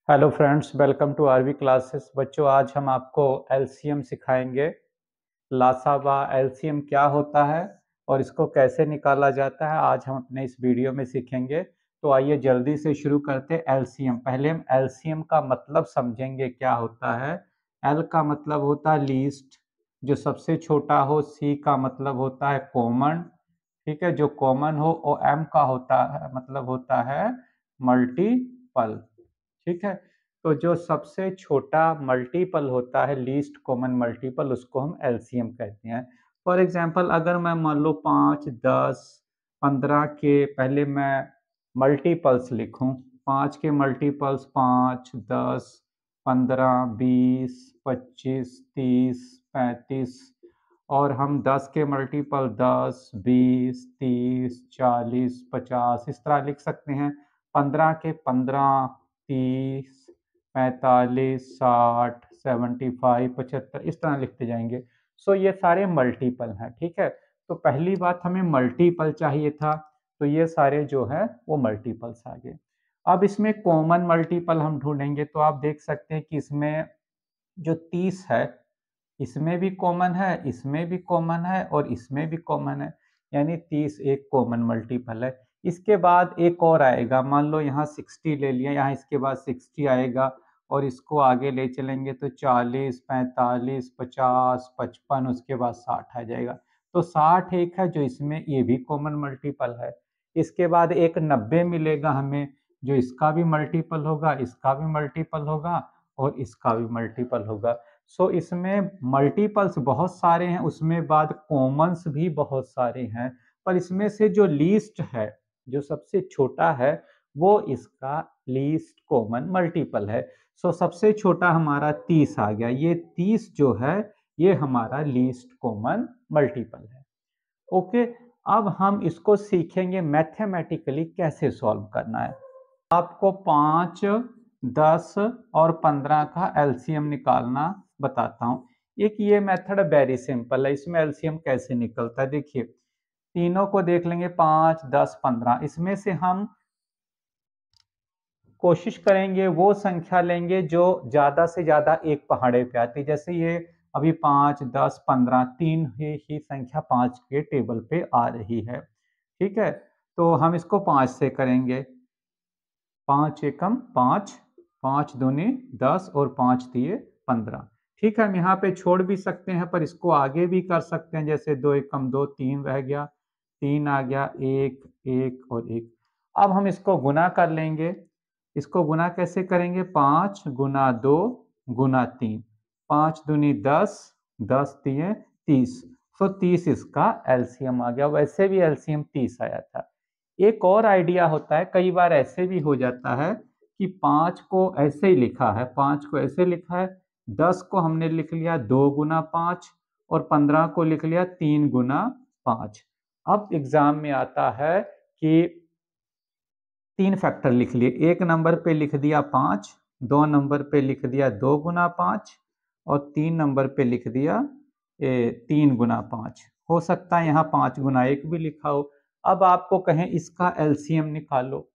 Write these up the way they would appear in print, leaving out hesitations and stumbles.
Hello friends, welcome to RV classes. बच्चों, आज हम आपको एलसीएम सिखाएंगे। लासाबा एलसीएम क्या होता है और इसको कैसे निकाला जाता है, आज हम अपने इस वीडियो में सीखेंगे। तो आइए जल्दी से शुरू करते हैं। एलसीएम, पहले हम एलसीएम का मतलब समझेंगे क्या होता है। एल का मतलब होता है लीस्ट, जो सबसे छोटा हो। सी का मतलब होता है कॉमन, ठीक है, जो कॉमन हो। और एम का होता है मतलब होता है मल्टीपल, ठीक है। तो जो सबसे छोटा मल्टीपल होता है, लीस्ट कॉमन मल्टीपल, उसको हम एलसीएम कहते हैं। फॉर एग्जांपल, अगर मैं मान लो 5, 10, 15 के पहले मैं मल्टीपल्स लिखूं। 5 के मल्टीपल्स 5, 10, 15, 20, 25, 30, 35। और हम 10 के मल्टीपल 10, 20, 30, 40, 50 इस तरह लिख सकते हैं। 15 के 15, 30, 45, 60, 75, 75 इस तरह लिखते जाएंगे। सो ये सारे मल्टीपल हैं, ठीक है। तो पहली बात, हमें मल्टीपल चाहिए था, तो ये सारे जो है वो मल्टीपल्स आ गए। अब इसमें कॉमन मल्टीपल हम ढूंढेंगे, तो आप देख सकते हैं कि इसमें जो 30 है, इसमें भी कॉमन है, इसमें भी कॉमन है और इसमें भी कॉमन है, यानी 30 एक कॉमन मल्टीपल है। इसके बाद एक और आएगा, मान लो यहाँ 60 ले लिया, यहाँ इसके बाद 60 आएगा और इसको आगे ले चलेंगे तो 40, 45, 50, 55, उसके बाद 60 आ जाएगा। तो 60 एक है जो इसमें, ये भी कॉमन मल्टीपल है। इसके बाद एक 90 मिलेगा हमें, जो इसका भी मल्टीपल होगा, इसका भी मल्टीपल होगा और इसका भी मल्टीपल होगा। सो इसमें मल्टीपल्स बहुत सारे हैं, उसमें बाद कॉमन्स भी बहुत सारे हैं, पर इसमें से जो लीस्ट है, जो सबसे छोटा है, वो इसका लीस्ट कॉमन मल्टीपल है। सो सबसे छोटा हमारा 30 आ गया। ये 30 जो है ये हमारा लीस्ट कॉमन मल्टीपल है। ओके, अब हम इसको सीखेंगे मैथमेटिकली कैसे सॉल्व करना है। आपको 5, 10 और 15 का एलसीएम निकालना बताता हूँ। एक ये मेथड वेरी सिंपल है, इसमें एलसीएम कैसे निकलता है देखिए। तीनों को देख लेंगे, 5, 10, 15। इसमें से हम कोशिश करेंगे वो संख्या लेंगे जो ज्यादा से ज्यादा एक पहाड़े पे आती है। जैसे ये अभी 5, 10, 15 तीन ही संख्या 5 के टेबल पे आ रही है, ठीक है। तो हम इसको 5 से करेंगे। 5 एकम 5, 5 दूनी 10 और 5 दिए 15। ठीक है, हम यहाँ पे छोड़ भी सकते हैं, पर इसको आगे भी कर सकते हैं। जैसे 2 एकम 2, 3 रह गया, 3 आ गया, 1, 1 और 1। अब हम इसको गुना कर लेंगे। इसको गुना कैसे करेंगे? 5 गुना 2 गुना 3, 5 दूनी 10, 10 दिए 30। सो 30 इसका एलसीएम आ गया। वैसे भी एलसीएम 30 आया था। एक और आइडिया होता है, कई बार ऐसे भी हो जाता है कि 5 को ऐसे ही लिखा है, 5 को ऐसे लिखा है, 10 को हमने लिख लिया 2 गुना 5 और 15 को लिख लिया 3 गुना 5। अब एग्जाम में आता है कि 3 फैक्टर लिख लिए, एक नंबर पे लिख दिया 5, 2 नंबर पे लिख दिया 2 गुना 5 और 3 नंबर पे लिख दिया 3 गुना 5। हो सकता है यहाँ 5 गुना 1 भी लिखा हो। अब आपको कहें इसका एलसीएम निकालो,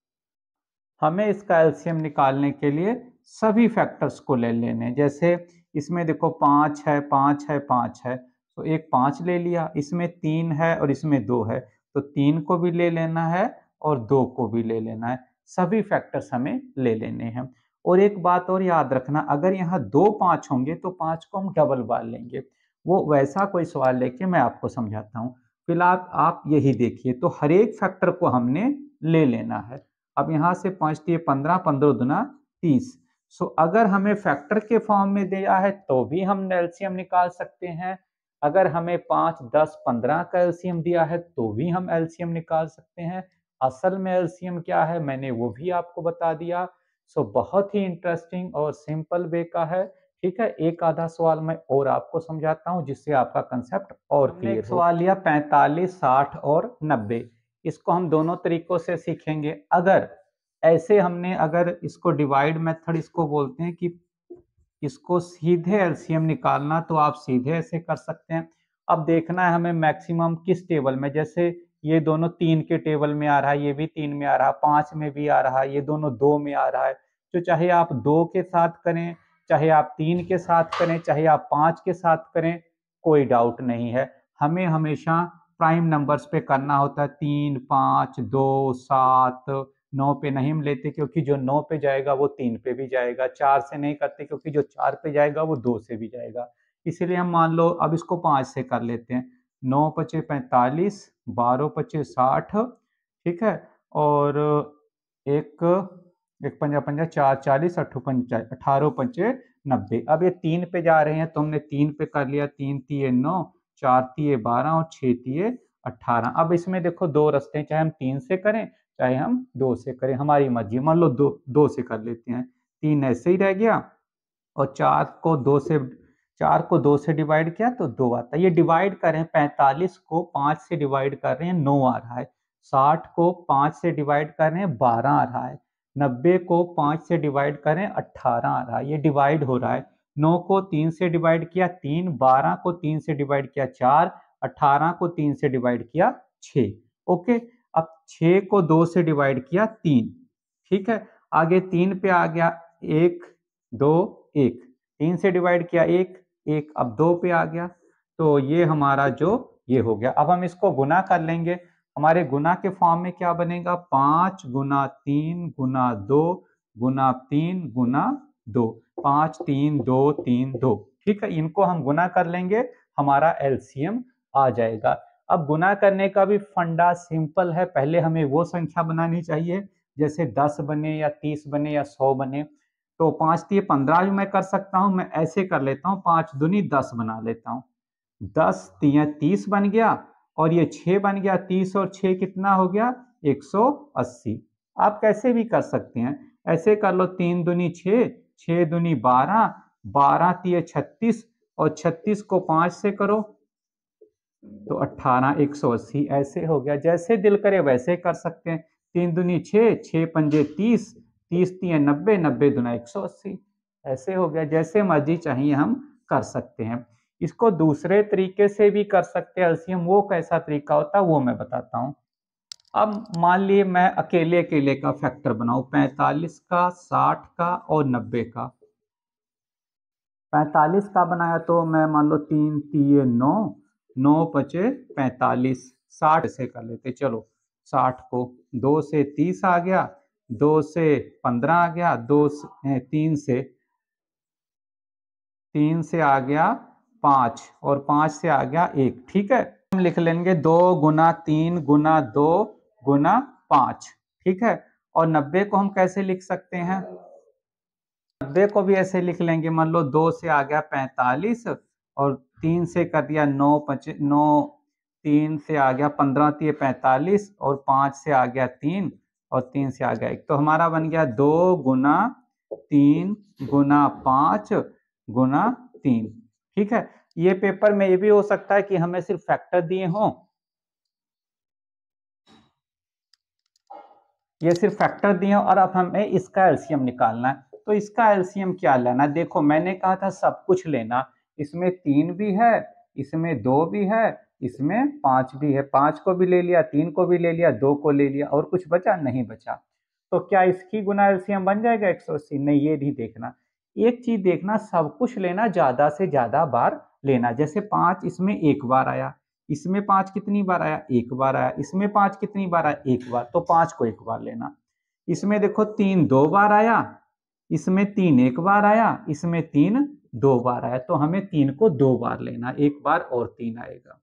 हमें इसका एलसीएम निकालने के लिए सभी फैक्टर्स को ले लेने हैं। जैसे इसमें देखो 5 है, 5 है, 5 है, तो एक 5 ले लिया। इसमें 3 है और इसमें 2 है, तो 3 को भी ले लेना है और 2 को भी ले लेना है। सभी फैक्टर्स हमें ले लेने हैं। और एक बात और याद रखना, अगर यहाँ 2 5 होंगे तो 5 को हम डबल बार लेंगे। वो वैसा कोई सवाल लेके मैं आपको समझाता हूँ। फिलहाल आप यही देखिए, तो हर एक फैक्टर को हमने ले लेना है। अब यहाँ से 5 दिए 15, 15 दुना 30। सो अगर हमें फैक्टर के फॉर्म में दिया है तो भी हम एलसीएम निकाल सकते हैं। अगर हमें 5, 10, 15 का एलसीएम दिया है तो भी हम एलसीएम निकाल सकते हैं। असल में एलसीएम क्या है मैंने वो भी आपको बता दिया। सो बहुत ही इंटरेस्टिंग और सिंपल वे का है, ठीक है। एक आधा सवाल मैं और आपको समझाता हूँ जिससे आपका कंसेप्ट और क्लियर हो। सवाल लिया 45, 60 और 90। इसको हम दोनों तरीकों से सीखेंगे। अगर ऐसे हमने, अगर इसको डिवाइड मेथड इसको बोलते हैं कि इसको सीधे एलसीएम निकालना, तो आप सीधे ऐसे कर सकते हैं। अब देखना है हमें मैक्सिमम किस टेबल में। जैसे ये दोनों 3 के टेबल में आ रहा है, ये भी 3 में आ रहा है, 5 में भी आ रहा है, ये दोनों 2 में आ रहा है, जो चाहे आप 2 के साथ करें, चाहे आप 3 के साथ करें, चाहे आप 5 के साथ करें, कोई डाउट नहीं है। हमें हमेशा प्राइम नंबर्स पे करना होता है। 3, 5, 2, 7, 9 पे नहीं हम लेते क्योंकि जो 9 पे जाएगा वो 3 पे भी जाएगा। 4 से नहीं करते क्योंकि जो 4 पे जाएगा वो 2 से भी जाएगा। इसीलिए हम मान लो अब इसको 5 से कर लेते हैं। 9 पचे 45, 12 पचे 60, ठीक है। और एक एक पंजा पंजा 4 40, 18 पंचे 90। अब ये 3 पे जा रहे हैं तो हमने 3 पे कर लिया। 3 तिये 9, 4 तिये 12 और 6 तिये 18। अब इसमें देखो 2 रास्ते हैं, चाहे हम 3 से करें चाहे हम 2 से करें, हमारी मर्जी। मान लो 2 से कर लेते हैं। 3 ऐसे ही रह गया और 4 को 2 से डिवाइड किया तो 2 आता है। ये डिवाइड कर रहे हैं, 45 को 5 से डिवाइड कर रहे हैं, 9 आ रहा है। 60 को 5 से डिवाइड कर रहे हैं, 12 आ रहा है। 90 को 5 से डिवाइड कर रहे हैं, 18 आ रहा है। ये डिवाइड हो रहा है। 9 को 3 से डिवाइड किया 3, 12 को 3 से डिवाइड किया 4, 18 को 3 से डिवाइड किया 6। ओके, अब 6 को 2 से डिवाइड किया 3, ठीक है। आगे 3 पे आ गया 1, 2, 1। 3 से डिवाइड किया 1, 1। अब 2 पे आ गया तो ये हमारा जो ये हो गया। अब हम इसको गुना कर लेंगे। हमारे गुना के फॉर्म में क्या बनेगा? 5 गुना 3 गुना 2 गुना 3 गुना 2। 5 3 2 3 2, ठीक है। इनको हम गुना कर लेंगे, हमारा एलसीएम आ जाएगा। अब गुना करने का भी फंडा सिंपल है। पहले हमें वो संख्या बनानी चाहिए, जैसे 10 बने या 30 बने या 100 बने। तो 5 तिये 15 भी मैं कर सकता हूं। मैं ऐसे कर लेता हूं, 5 दूनी 10 बना लेता हूं। 10 तिये 30 बन गया और ये 6 बन गया। 30 और 6 कितना हो गया? 180। आप कैसे भी कर सकते हैं, ऐसे कर लो। 3 दूनी 6, 6 दूनी 12, 12 तिये 36 और 36 को 5 से करो तो 18, 180 ऐसे हो गया। जैसे दिल करे वैसे कर सकते हैं। 3 दूनी 6, 6 पंजे 30, 30 तिये 90, 90 दूना 180 ऐसे हो गया। जैसे मर्जी चाहिए हम कर सकते हैं। इसको दूसरे तरीके से भी कर सकते हैं एलसीएम। वो कैसा तरीका होता है वो मैं बताता हूं। अब मान लिए मैं अकेले अकेले का फैक्टर बनाऊं, 45 का, 60 का और 90 का। 45 का बनाया तो मैं मान लो 3 तिये 9, 9 पचे 45। 60 से कर लेते, चलो। 60 को 2 से 30 आ गया, 2 से 15 आ गया, 3 से आ गया 5 और 5 से आ गया 1, ठीक है। हम लिख लेंगे 2 गुना 3 गुना 2 गुना 5, ठीक है। और 90 को हम कैसे लिख सकते हैं? 90 को भी ऐसे लिख लेंगे। मान लो 2 से आ गया 45 और 3 से कर दिया 9 पचे 9, 3 से आ गया 15 तिये 45 और 5 से आ गया 3 और 3 से आ गया 1। तो हमारा बन गया 2 गुना 3 गुना 5 गुना 3, ठीक है। ये पेपर में ये भी हो सकता है कि हमें सिर्फ फैक्टर दिए हों, ये सिर्फ फैक्टर दिए और अब हमें इसका एलसीएम निकालना है। तो इसका एलसीएम क्या लेना? देखो मैंने कहा था सब कुछ लेना। इसमें 3 भी है, इसमें 2 भी है, इसमें 5 भी है। 5 को भी ले लिया, 3 को भी ले लिया, 2 को ले लिया और कुछ बचा? नहीं बचा। तो क्या इसकी गुना एलसीएम बन जाएगा 180? नहीं, ये नहीं देखना। एक चीज देखना, सब कुछ लेना, ज्यादा से ज्यादा बार लेना। जैसे 5 इसमें एक बार आया, इसमें 5 कितनी बार आया? एक बार आया। इसमें 5 कितनी बार आया? एक बार। तो 5 को एक बार लेना। इसमें देखो 3 2 बार आया, इसमें 3 एक बार आया, इसमें 3 2 बार आया। तो हमें 3 को 2 बार लेना, एक बार और 3 आएगा।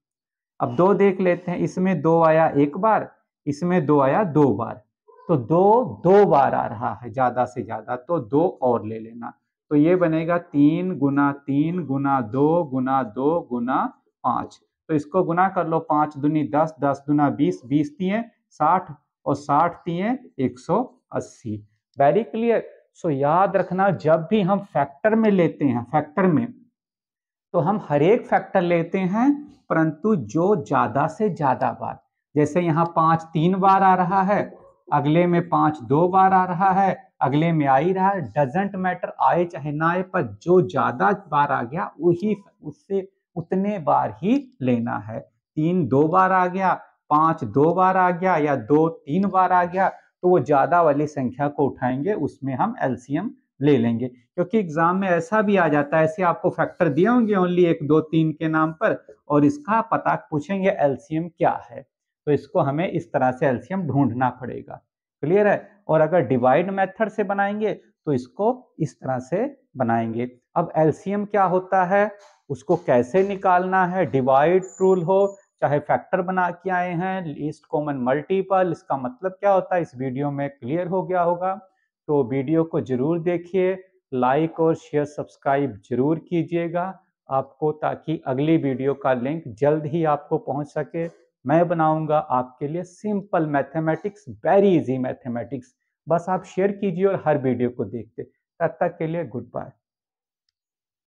अब 2 देख लेते हैं। इसमें 2 आया एक बार, इसमें 2 आया 2 बार। तो 2 2 बार आ रहा है ज्यादा से ज्यादा, तो 2 और ले लेना। तो ये बनेगा 3 गुना 3 गुना 2 गुना 2 गुना 5। तो इसको गुना कर लो। 5 दूनी 10, 10 दूना 20, 20 तिये 60 और 60 तिये 180। Very clear. सो याद रखना, जब भी हम फैक्टर में लेते हैं, फैक्टर में, तो हम हर एक फैक्टर लेते हैं, परंतु जो ज्यादा से ज्यादा बार। जैसे यहाँ 5 3 बार आ रहा है, अगले में 5 2 बार आ रहा है, अगले में आ ही रहा है। डजेंट मैटर आए चाहे ना आए, पर जो ज्यादा बार आ गया वही उससे उतने बार ही लेना है। 3 2 बार आ गया, 5 2 बार आ गया या 2 3 बार आ गया, तो वो ज़्यादा वाली संख्या को उठाएंगे, उसमें हम एलसीएम ले लेंगे। क्योंकि एग्जाम में ऐसा भी आ जाता है, ऐसे आपको फैक्टर दिए होंगे ओनली 1 2 3 के नाम पर, और इसका पता पूछेंगे एलसीएम क्या है, तो इसको हमें इस तरह से एलसीएम ढूंढना पड़ेगा। क्लियर है? और अगर डिवाइड मेथड से बनाएंगे तो इसको इस तरह से बनाएंगे। अब एलसीएम क्या होता है, उसको कैसे निकालना है, डिवाइड रूल हो चाहे फैक्टर बना के आए हैं, लीस्ट कॉमन मल्टीपल, इसका मतलब क्या होता है इस वीडियो में क्लियर हो गया होगा। तो वीडियो को जरूर देखिए, लाइक और शेयर सब्सक्राइब जरूर कीजिएगा आपको, ताकि अगली वीडियो का लिंक जल्द ही आपको पहुंच सके। मैं बनाऊंगा आपके लिए simple mathematics, very easy mathematics. बस आप शेयर कीजिए और हर वीडियो को देखते। तब तक के लिए गुड बाय।